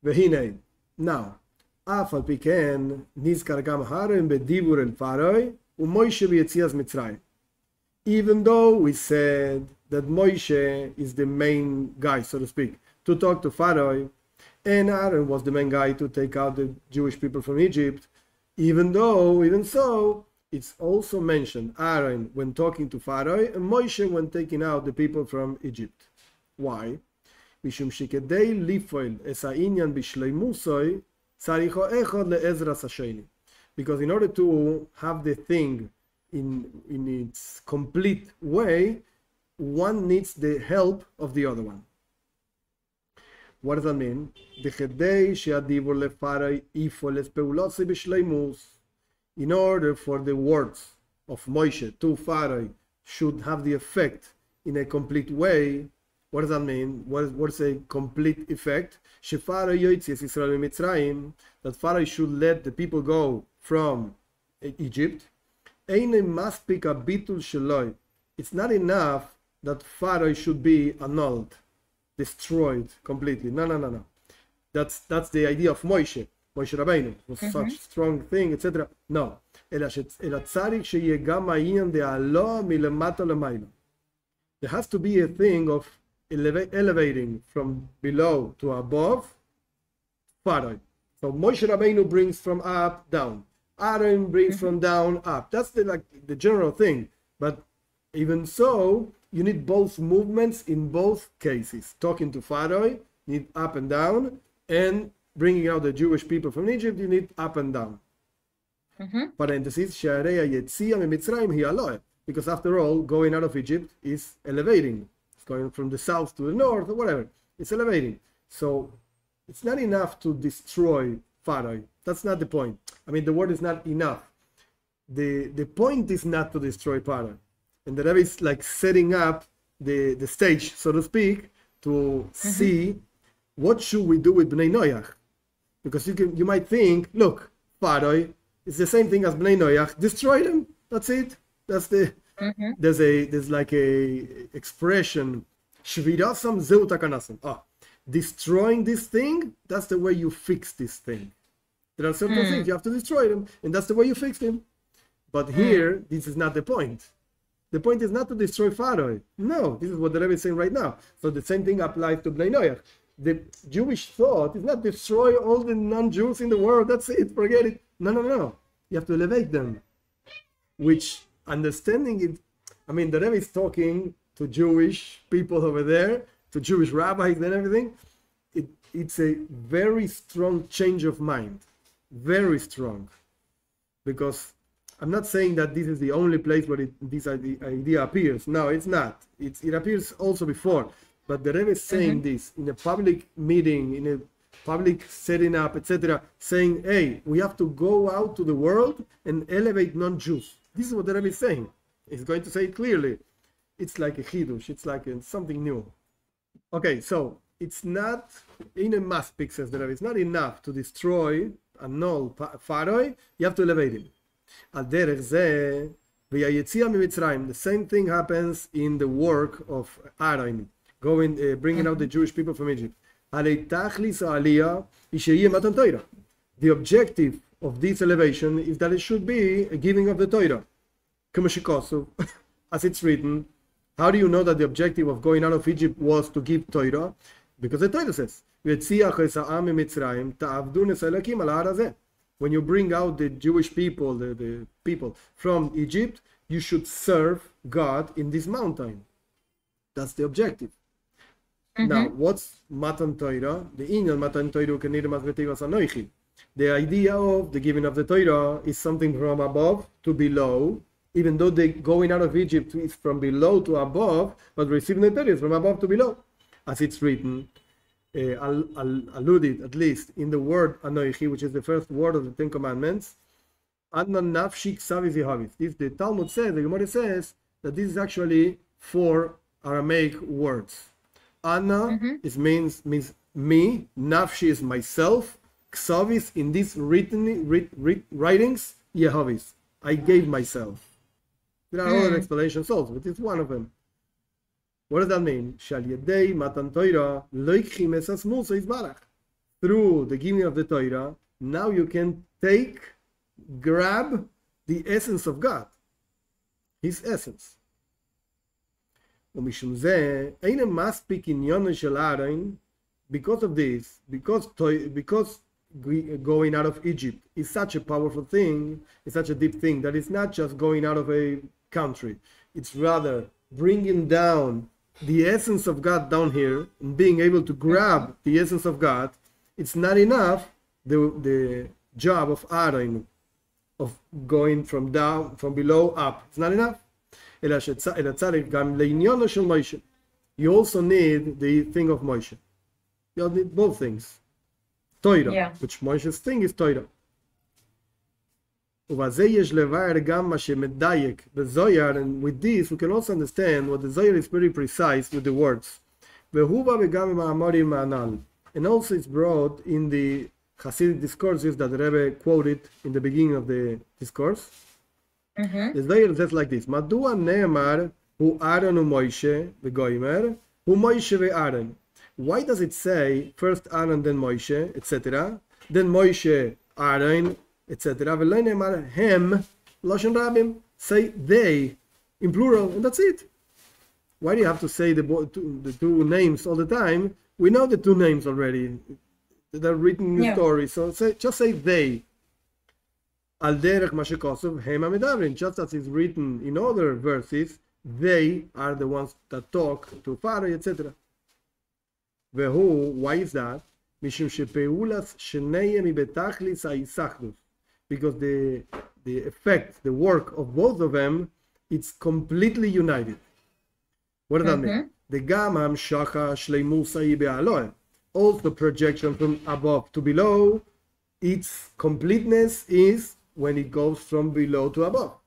והנה, now, אף על פי כן, נזכר גם הרם בדיבור אל פרעה, ומוישה ביציאת מצרים. Even though we said that Moshe is the main guy, so to speak, to talk to Pharaoh, and Aaron was the main guy to take out the Jewish people from Egypt, even so, it's also mentioned Aaron when talking to Pharaoh and Moshe when taking out the people from Egypt. Why? משום שכדי לפעול את העניין בשלמותו, צריך אחד לעזרת השני. Because in order to have the thing in its complete way, one needs the help of the other one. What does that mean? בכדי שהדיבור לפרעה יפעל את פעולתו בשלמות, in order for the words of Moshe to Pharaoh should have the effect in a complete way. What does that mean? What's a complete effect? That Pharaoh should let the people go from Egypt. It's not enough that Pharaoh should be annulled, destroyed completely. No. That's the idea of Moshe Rabbeinu was such strong thing, etc. No. There has to be a thing of elevating from below to above Pharaoh. So Moshe Rabbeinu brings from up down. Aaron brings from down up. That's the general thing. But even so, you need both movements in both cases. Talking to Pharaoh, you need up and down, and bringing out the Jewish people from Egypt, you need up and down. Parenthesis, because after all, going out of Egypt is elevating. It's going from the south to the north or whatever. It's elevating. So it's not enough to destroy Pharaoh. That's not the point. I mean, the word is not enough. The point is not to destroy Pharaoh. And the Rabbi is like setting up the stage, so to speak, to see what should we do with Bnei Noach. Because you might think, look, Pharaoh is the same thing as Bnei Noach. Destroy them. That's it. That's the there's like a expression. Shvirasam zeu takanasam. Destroying this thing, that's the way you fix this thing. There are certain things you have to destroy them, and that's the way you fix them. But here, this is not the point. The point is not to destroy Pharaoh. No, this is what the Rebbe is saying right now. So the same thing applies to Bnei Noach. The Jewish thought is not destroy all the non-Jews in the world. That's it. Forget it. No. You have to elevate them. Which, understanding it, I mean, the Rebbe is talking to Jewish people over there, to Jewish rabbis and everything. It's a very strong change of mind. Very strong. Because I'm not saying that this is the only place where this idea appears. No, it's not. It appears also before. But the Rebbe is saying this in a public meeting, in a public setting up, etc., saying, hey, we have to go out to the world and elevate non-Jews. This is what the Rebbe is saying. He's going to say it clearly. It's like a chidush. It's like something new. Okay, so it's not, in a maspik, says the Rebbe, it's not enough to destroy, annul Pharaoh. You have to elevate him. The same thing happens in the work of Aaron, bringing out the Jewish people from Egypt. The objective of this elevation is that it should be a giving of the Torah. As it's written, how do you know that the objective of going out of Egypt was to give Torah? Because the Torah says, when you bring out the Jewish people, the people from Egypt, you should serve God in this mountain. That's the objective. Now, what's Matan Torah? The inyan Matan Torah anoichi. The idea of the giving of the Torah is something from above to below, even though the going out of Egypt is from below to above, but receiving the Torah is from above to below. As it's written, alluded at least in the word Anoichi, which is the first word of the Ten Commandments. Adna nafshik savis yehavis. If the Talmud says, the Gemara says that this is actually 4 Aramaic words. Anna means me, nafshi is myself, ksavis in these writings, yehavis, I gave myself. There are other explanations also, but it's one of them. What does that mean? through the giving of the Torah, now you can grab the essence of God, His essence. ומשום זה, אין מספיק עניון של אהרון, because of this, because going out of Egypt is such a powerful thing, it's such a deep thing, that it's not just going out of a country, it's rather bringing down the essence of God down here and being able to grab the essence of God. It's not enough, the job of Aaron, of going from below up. It's not enough. You also need the thing of Moshe. You need both things. Torah, which Moshe's thing is Torah. And with this we can also understand what the Zohar is very precise with the words. And also it's brought in the Hasidic discourses that the Rebbe quoted in the beginning of the discourse. The Zohar says like this: Madua ne'emar hu Aaron u'Moshe v'goimer hu Moshe ve'Aaron. Why does it say first Aaron, then Moshe, etc., then Moshe, Aaron, etc.? V'lo ne'emar hem lashon rabim. Say they in plural, and that's it. Why do you have to say the two names all the time? We know the two names already. They're written in the story, so just say they. Al derech mashekosov hema medavrin. Just as it's written in other verses, they are the ones that talk to Pharaoh, etc. Vehu, why is that? Mishum shepeulas shneihem betachlis haisachdus. Because the effect, the work of both of them, it's completely united. What does that mean? The gamam shacha shleimusai be'aloeh. Also projection from above to below, its completeness is when it goes from below to above.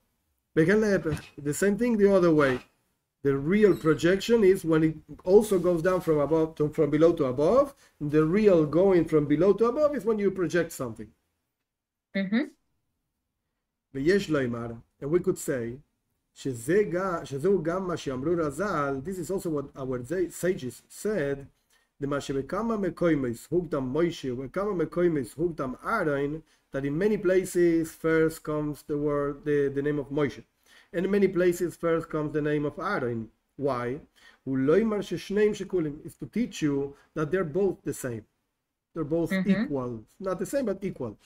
The same thing the other way. The real projection is when it also goes down from below to above. The real going from below to above is when you project something. And we could say, this is also what our sages said, that in many places first comes the name of Moshe, and in many places first comes the name of Aaron. Why? Is to teach you that they're both the same. They're both equal. Not the same, but equal.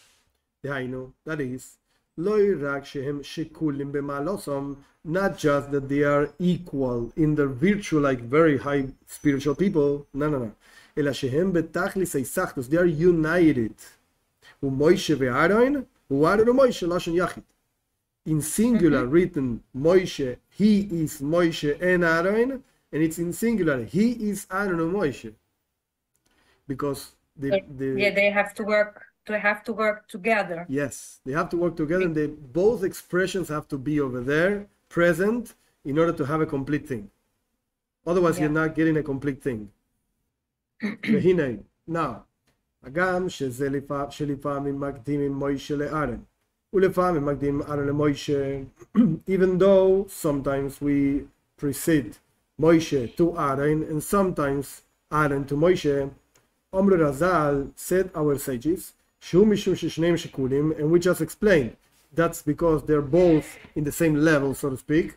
That is, not just that they are equal in their virtue, like very high spiritual people. No. They are united. In singular written Moshe, he is Moshe and Aaron, and it's in singular, he is Aaron and Moshe. Because they have to work. To have to work together. Yes, they have to work together, and both expressions have to be over there, present, in order to have a complete thing. Otherwise, you're not getting a complete thing. Now, Agam שלפעמים מקדימים מוישה לארן, ולפעמים מקדימים ארן למוישה, even though sometimes we precede Moshe to Aaron, and sometimes Aaron to Moshe, Omru Razal said our sages, and we just explained that's because they're both in the same level, so to speak,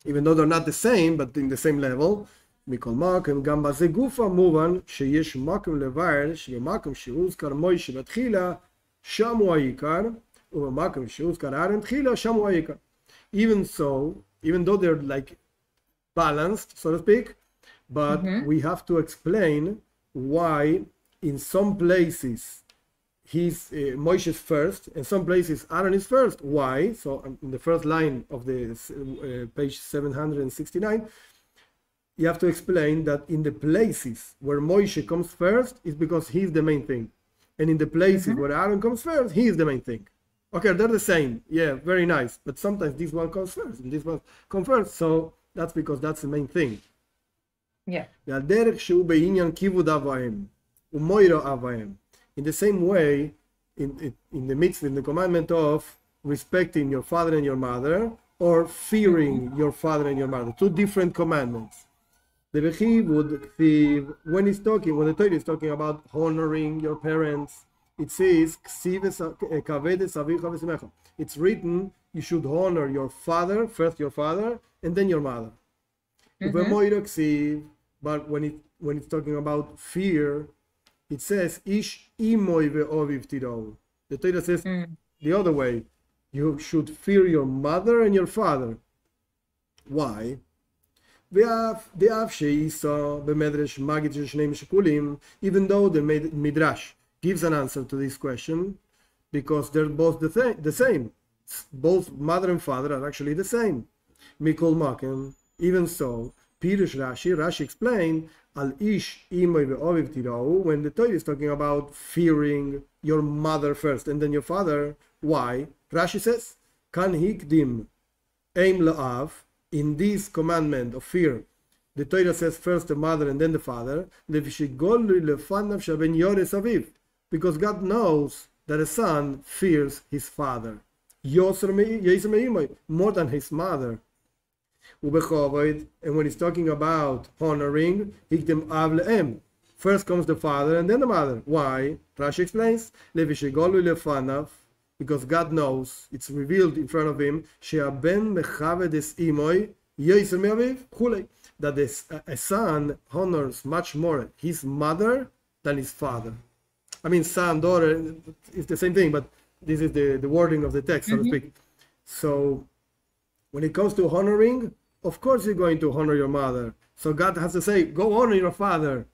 even though they're not the same, but in the same level. מכל מקום, גם בזה גופה מובן שיש מקום לבאר שבמקום שהוזכר מוישה בתחילה שם הוא העיקר, ובמקום שהוזכר אהרון תחילה שם הוא העיקר. Even though they're like balanced, so to speak, but we have to explain why in some places Moshe is first, and some places Aaron is first. Why? So in the first line of the page 769, you have to explain that in the places where Moshe comes first is because he's the main thing, and in the places where Aaron comes first, he is the main thing. Okay, they're the same. Yeah, very nice. But sometimes this one comes first and this one comes first. So that's because that's the main thing. Yeah. In the same way, in the mitzvah, in the commandment of respecting your father and your mother, or fearing your father and your mother, two different commandments. When the Torah is talking about honoring your parents, it says, it's written, you should honor your father, first your father, and then your mother. But when it's talking about fear, it says, Ish imoy ve'oviv tirou. The Torah says the other way, you should fear your mother and your father. Why? Even though the Midrash gives an answer to this question, because they're both the same. Both mother and father are actually the same. Mikol Makem, even so, Pirush Rashi explained, Al Ish imoy ve'oviv tirou, when the Torah is talking about fearing your mother first and then your father. Why? Rashi says, Kan hikdim aim la'av, in this commandment of fear, the Torah says first the mother and then the father, because God knows that a son fears his father more than his mother. And when he's talking about honoring, first comes the father and then the mother. Why? Rashi explains, because God knows, it's revealed in front of him, that a son honors much more his mother than his father. I mean, son, daughter, it's the same thing, but this is the wording of the text, so to speak. So when it comes to honoring, of course you're going to honor your mother. So God has to say, go honor your father.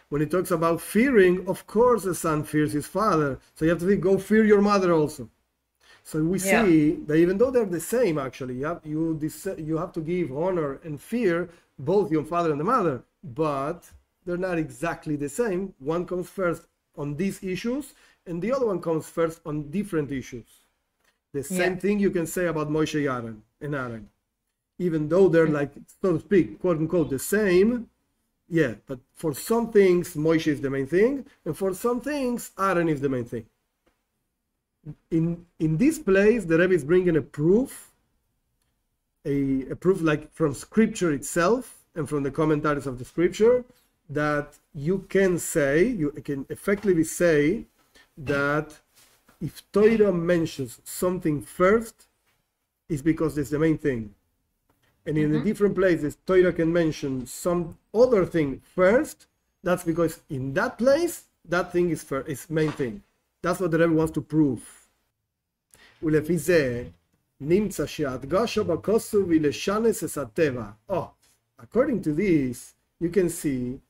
When he talks about fearing, of course a son fears his father. So you have to say, go fear your mother also. So we see that even though they're the same, actually, you have to give honor and fear both your father and the mother, but they're not exactly the same. One comes first on these issues, and the other one comes first on different issues. The same thing you can say about Moshe and Aaron. Even though they're like, so to speak, quote unquote, the same, but for some things, Moshe is the main thing, and for some things, Aaron is the main thing. In this place, the Rebbe is bringing a proof like from Scripture itself and from the commentaries of the Scripture, that you can effectively say that if Torah mentions something first, it's because it's the main thing. And in the different places, Torah can mention some other thing first, that's because in that place, that thing is main thing. That's what the Rebbe wants to prove. According to this, you can see,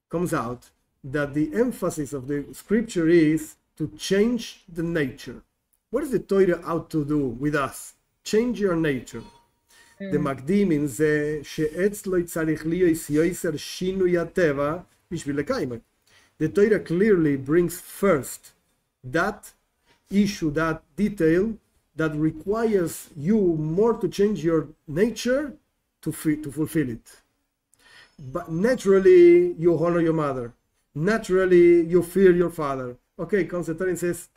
comes out, that the emphasis of the Scripture is to change the nature. What is the Torah out to do with us? Change your nature. The Makdim in ze she'etzlo tzarich liyos yoser shinui hateva bishvil lekayim. The Torah clearly brings first that issue, that detail that requires you more to change your nature to fulfill it. But naturally, you honor your mother. Naturally, you fear your father. Okay, comes the Torah and says,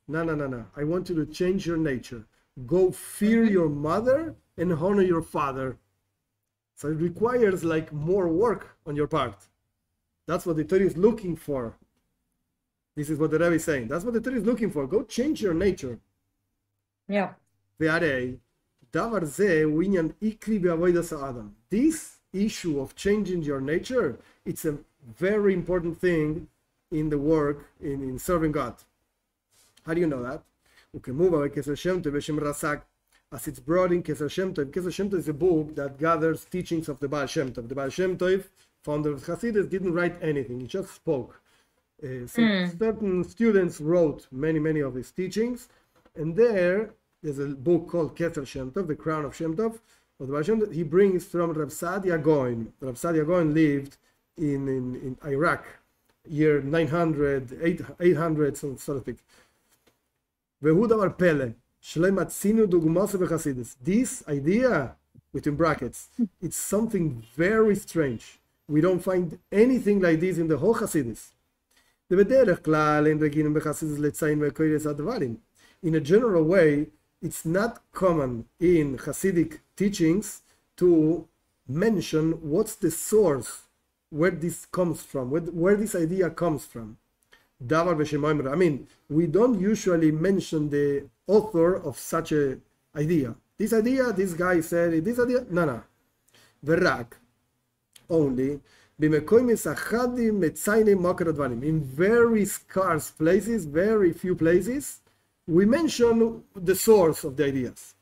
no. I want you to change your nature. Go fear your mother and honor your father. So it requires like more work on your part. That's what the Torah is looking for. This is what the Rabbi is saying. That's what the Torah is looking for. Go change your nature. This issue of changing your nature, it's a very important thing in the work, in serving God. How do you know that? As it's brought in Keser Shem Tov. Keser Shem Tov is a book that gathers teachings of the Baal Shem Tov. The Baal Shem Tov, founder of Hasidus, didn't write anything. He just spoke. Certain students wrote many of his teachings. And there's a book called Keser Shem Tov, the Crown of Shem Tov. Of the Baal Shem Tov. He brings from Rav Saadia Gaon. Rav Saadia Gaon lived in Iraq, year 900, 800, so to speak. Vehu davar pele. This idea, within brackets, it's something very strange. We don't find anything like this in the whole Hasidus. In a general way, it's not common in Hasidic teachings to mention what's the source, where this comes from, where this idea comes from. I mean, we don't usually mention the author of such a idea. This idea, this guy said it, this idea, no. Verak, only, in very scarce places, very few places, we mention the source of the ideas.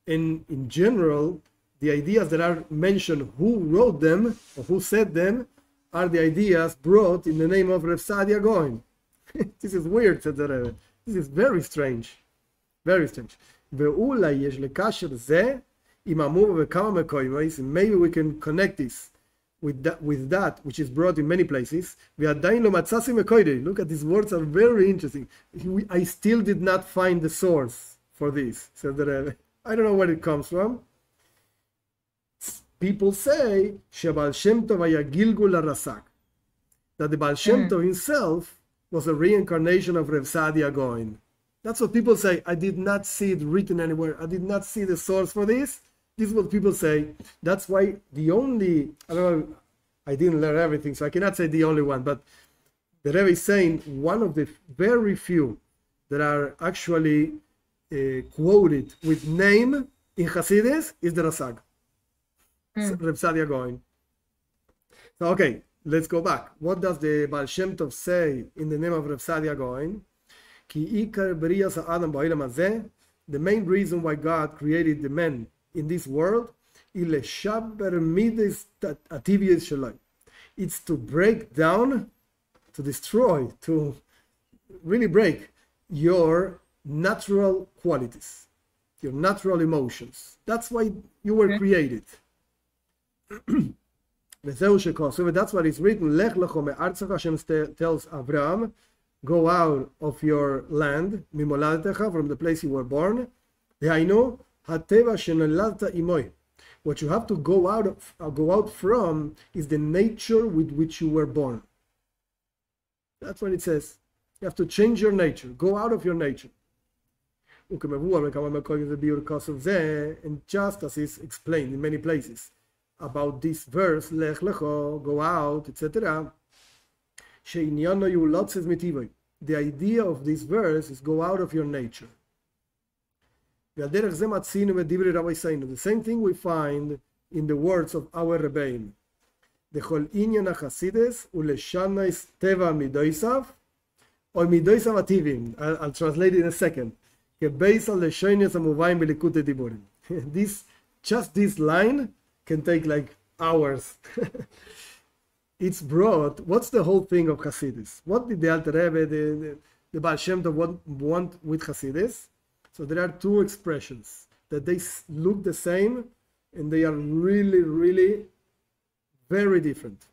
And in general, the ideas that are mentioned, who wrote them or who said them, are the ideas brought in the name of Rav Saadia Gaon. This is weird, said the Rebbe. This is very strange. Very strange. Maybe we can connect this with that which is brought in many places. Look at these words, are very interesting. I still did not find the source for this, said the Rebbe. I don't know where it comes from. People say that the Baal Shem Tov himself was a reincarnation of Rav Saadia Gaon. That's what people say. I did not see it written anywhere. I did not see the source for this. This is what people say. That's why the only, I don't know, I didn't learn everything, so I cannot say the only one, but the Rebbe is saying one of the very few that are actually quoted with name in Hasidus is the Rasag. Reb Saadia Gaon. So, okay, let's go back. What does the Baal Shem Tov say in the name of Reb Saadia Gaon? The main reason why God created the man in this world is to break down, to destroy, to really break your natural qualities, your natural emotions. That's why you were created. So that's what is written. Hashem tells Abraham, go out of your land, from the place you were born. What you have to go out from is the nature with which you were born. That's what it says. You have to change your nature. Go out of your nature. And just as is explained in many places about this verse, Lech Lecho, go out, etc. The idea of this verse is go out of your nature. The same thing we find in the words of our Rabbi. I'll translate it in a second. This line can take like hours. It's brought. What's the whole thing of Hasidus? What did the Alter Rebbe, the Baal Shem Tov want with Hasidus? So there are two expressions that they look the same and they are really, really very different.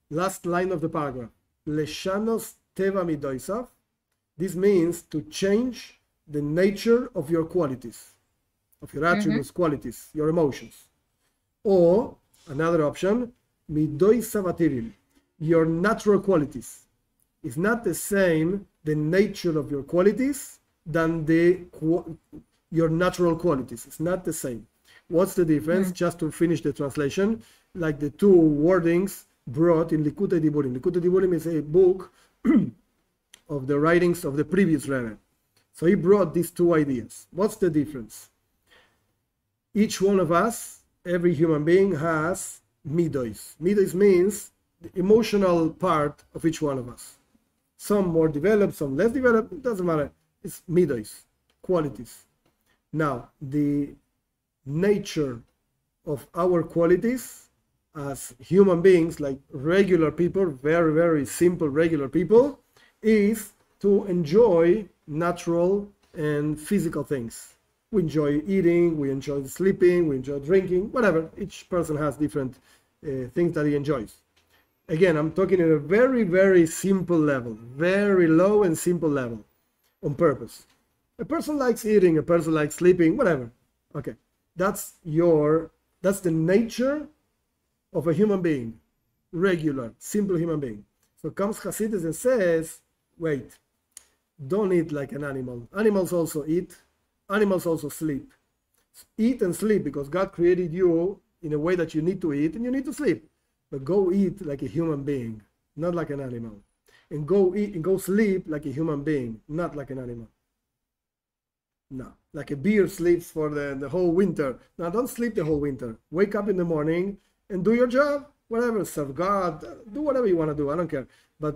Last line of the paragraph. Leshanos teva midoisav. This means to change the nature of your qualities, of your attributes, qualities, your emotions. Or another option, midoisavativim, your natural qualities. Is not the same the nature of your qualities than your natural qualities. It's not the same. What's the difference? Just to finish the translation, like the two wordings brought in Likutei Diburim. Likutei Diburim is a book of the writings of the previous Rebbe. So he brought these two ideas. What's the difference? Each one of us, every human being, has midos. Midos means the emotional part of each one of us. Some more developed, some less developed, it doesn't matter. It's midos, qualities. Now, the nature of our qualities as human beings, like regular people, very, very simple regular people, is to enjoy natural and physical things. We enjoy eating, we enjoy sleeping, we enjoy drinking, whatever. Each person has different things that he enjoys. Again, I'm talking at a very, very simple level, very low and simple level, on purpose. A person likes eating, a person likes sleeping, whatever. Okay, that's the nature of a human being, regular, simple human being. So comes Hasidus and says, wait, don't eat like an animal. Animals also eat, Animals also sleep. Eat and sleep, because God created you in a way that you need to eat and you need to sleep. But go eat like a human being, not like an animal. And go eat and go sleep like a human being, not like an animal. No, like a bear sleeps for the whole winter. Now, don't sleep the whole winter. Wake up in the morning and do your job, whatever, serve God, do whatever you want to do, I don't care. But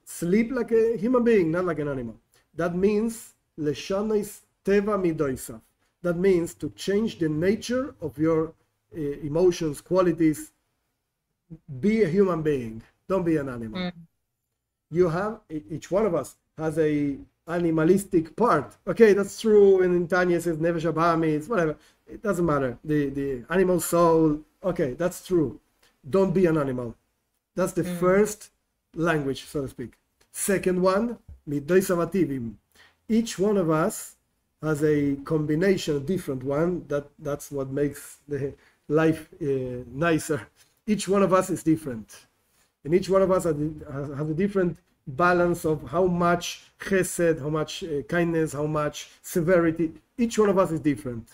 sleep like a human being, not like an animal. That means leshanos teva midoisav. That means to change the nature of your emotions, qualities. Be a human being. Don't be an animal. You have, each one of us has a animalistic part. Okay, that's true. And in Tanya says nefesh abamis, whatever. It doesn't matter. The animal soul. Okay, that's true. Don't be an animal. That's the first language, so to speak. Second one, midoisav ativim. Each one of us has a combination, a different one. That's what makes the life nicer. Each one of us is different. And each one of us has a different balance of how much chesed, how much kindness, how much severity. Each one of us is different.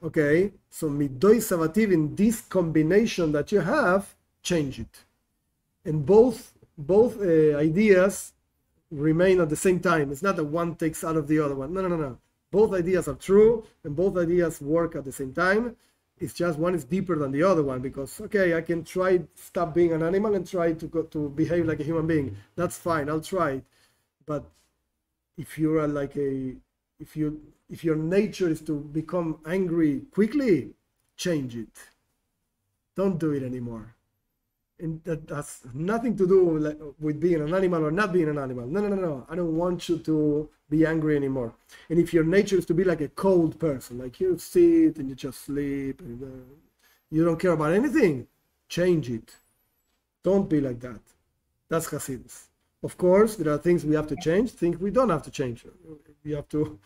Okay, so midoi savativ, in this combination that you have, change it. And both ideas remain at the same time. It's not that one takes out of the other one. No. Both ideas are true, and both ideas work at the same time. It's just one is deeper than the other one, because okay, I can try stop being an animal and try to behave like a human being. That's fine, I'll try it. But if you are like if your nature is to become angry quickly, change it. Don't do it anymore. And that has nothing to do with being an animal or not being an animal. No. I don't want you to be angry anymore. And if your nature is to be like a cold person, like you sit and you just sleep and you don't care about anything, change it. Don't be like that. That's Hasidus. Of course, there are things we have to change, things we don't have to change. We have to